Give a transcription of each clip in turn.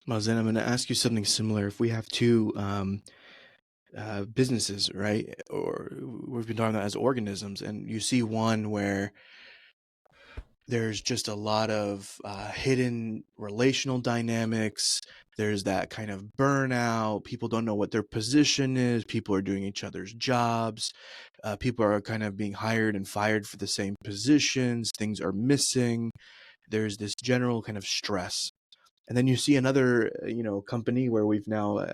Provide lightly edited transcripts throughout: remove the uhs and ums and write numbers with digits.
Mazen, I'm going to ask you something similar. If we have two businesses, right, or we've been talking about as organisms, and you see one where there's just a lot of hidden relational dynamics. There's that kind of burnout. People don't know what their position is. People are doing each other's jobs. People are kind of being hired and fired for the same positions. Things are missing. There's this general kind of stress. And then you see another, company where we've now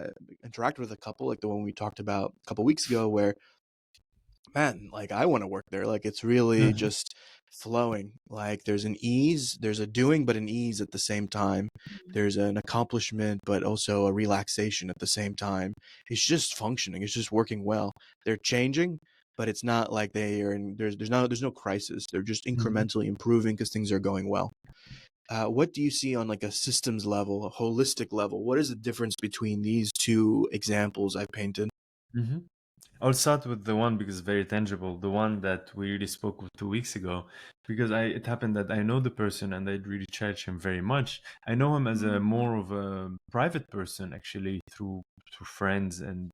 interacted with a couple, like the one we talked about a couple weeks ago, where man, like I want to work there. Like it's really just flowing. Like there's an ease, there's a doing, but an ease at the same time. There's an accomplishment, but also a relaxation at the same time. It's just functioning. It's just working well. They're changing, but it's not like they are in, there's no crisis. They're just Mhm. incrementally improving because things are going well. What do you see on like a systems level, a holistic level? What is the difference between these two examples I painted? Mhm. I'll start with the one because it's very tangible, the one that we really spoke of 2 weeks ago, because it happened that I know the person and I really cherish him very much. I know him as a more of a private person, actually, through friends and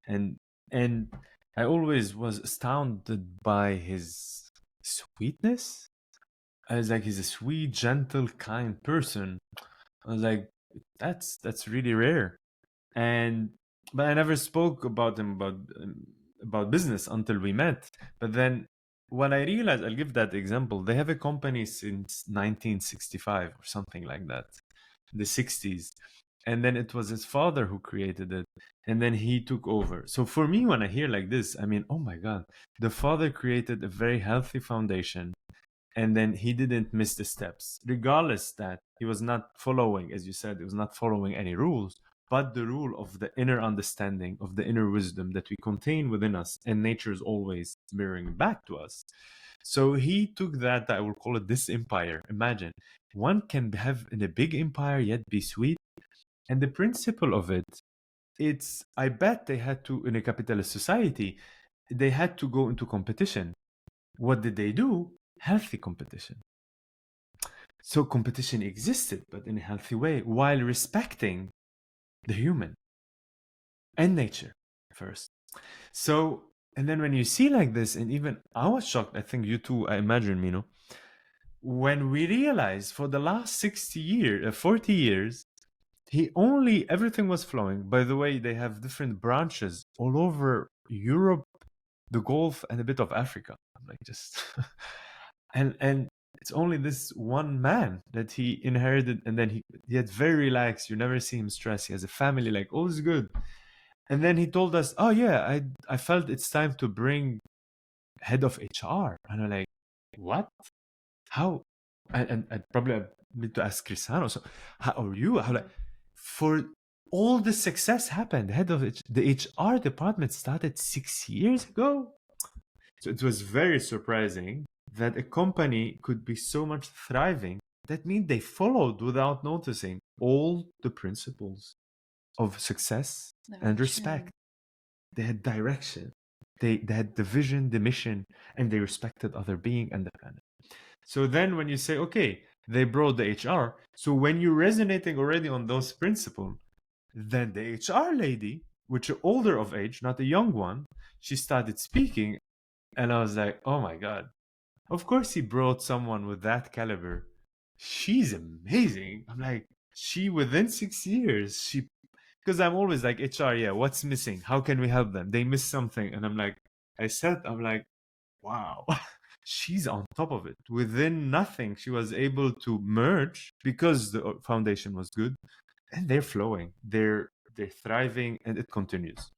and I always was astounded by his sweetness. I was like, he's a sweet, gentle, kind person. I was like, that's really rare. And but I never spoke about him about business until we met. But then when I realized, I'll give that example. They have a company since 1965 or something like that, the 60s, and then it was his father who created it, and then he took over. So for me, when I hear like this, I mean, oh my God, the father created a very healthy foundation, and then he didn't miss the steps, regardless that he was not following, as you said, he was not following any rules, but the rule of the inner understanding, of the inner wisdom that we contain within us, and nature is always mirroring back to us. So he took that, I will call it this empire. Imagine one can have in a big empire yet be sweet. And the principle of it, it's, I bet they had to, in a capitalist society, they had to go into competition. What did they do? Healthy competition. So competition existed, but in a healthy way, while respecting the human and nature first. So, and then when you see like this, and even I was shocked, I think you too, I imagine, Mino, when we realized for the last 60 years, 40 years, everything was flowing. By the way, they have different branches all over Europe, the Gulf, and a bit of Africa. I'm like, just, and it's only this one man that he inherited, and then he had very relaxed. You never see him stressed. He has a family, like all is good. And then he told us, "Oh yeah, I felt it's time to bring head of HR." And I'm like, "What? How?" And probably I need to ask Crisano. So, how are you? How like for all the success happened? Head of the HR department started 6 years ago. So it was very surprising that a company could be so much thriving. That means they followed without noticing all the principles of success and respect. They had direction. They had the vision, the mission, and they respected other being and the planet. So then when you say, okay, they brought the HR, so when you're resonating already on those principles, then the HR lady, which is older of age, not a young one, she started speaking, and I was like, oh my God. Of course he brought someone with that caliber. She's amazing. I'm like, she within 6 years, she, because I'm always like, HR, yeah, what's missing? How can we help them? They miss something. And I'm like, wow, she's on top of it. Within nothing, she was able to merge because the foundation was good, and they're flowing. They're thriving, and it continues.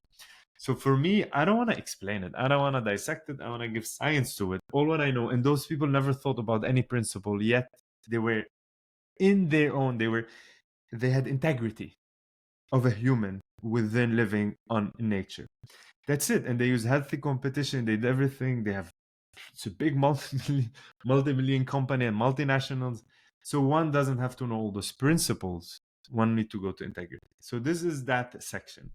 So for me, I don't want to explain it. I don't want to dissect it. I want to give science to it. All what I know, and those people never thought about any principle yet. They were in their own. They had integrity of a human within living on nature. That's it. And they use healthy competition. They did everything. They have, it's a big multi-million company and multinationals. So one doesn't have to know all those principles. One need to go to integrity. So this is that section.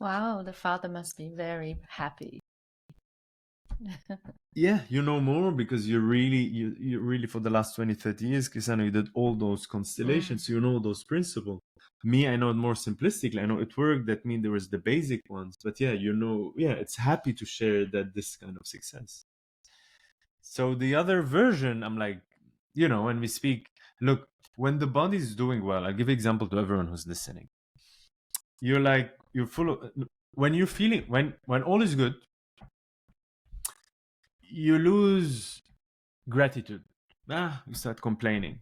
Wow, the father must be very happy. Yeah, you know more because you really for the last 20, 30 years, Kisano, you did all those constellations, you know those principles. Me, I know it more simplistically. I know it worked. That means there was the basic ones. But yeah, yeah, it's happy to share that this kind of success. So the other version, I'm like, when we speak, look, when the body is doing well, I'll give an example to everyone who's listening. You're full of, when you're feeling, when all is good, you lose gratitude. You start complaining.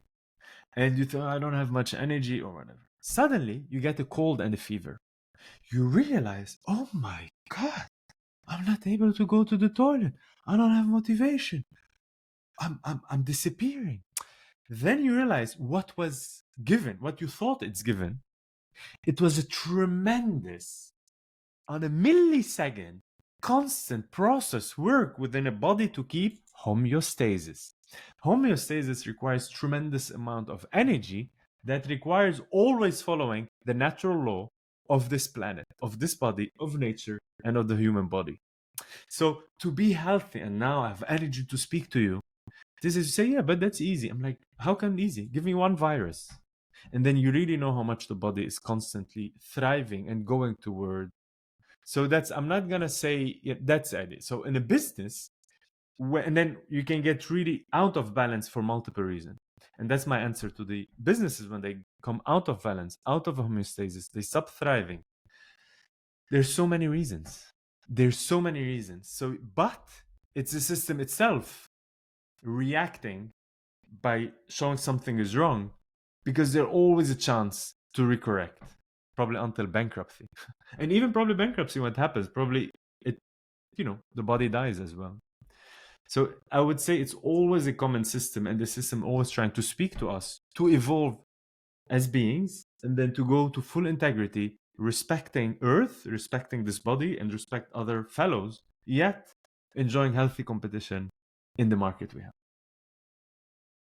And you thought, I don't have much energy or whatever. Suddenly, you get a cold and a fever. You realize, oh my God, I'm not able to go to the toilet. I don't have motivation. I'm disappearing. Then you realize what was given, what you thought it's given. It was a tremendous, on a millisecond, constant process work within a body to keep homeostasis. Homeostasis requires tremendous amount of energy that requires always following the natural law of this planet, of this body, of nature, and of the human body. So to be healthy and now I have energy to speak to you, this is say, yeah, but that's easy. I'm like, how can easy? Give me one virus. And then you really know how much the body is constantly thriving and going toward. So I'm not going to say that's it. So in a business, and then you can get really out of balance for multiple reasons. And that's my answer to the businesses when they come out of balance, out of homeostasis, they stop thriving. There's so many reasons. So, but it's the system itself reacting by showing something is wrong because there's always a chance to recorrect, probably until bankruptcy. And even probably bankruptcy, what happens? Probably it, the body dies as well. So I would say it's always a common system, and the system always trying to speak to us to evolve as beings, and then to go to full integrity, respecting Earth, respecting this body, and respect other fellows, yet enjoying healthy competition in the market we have.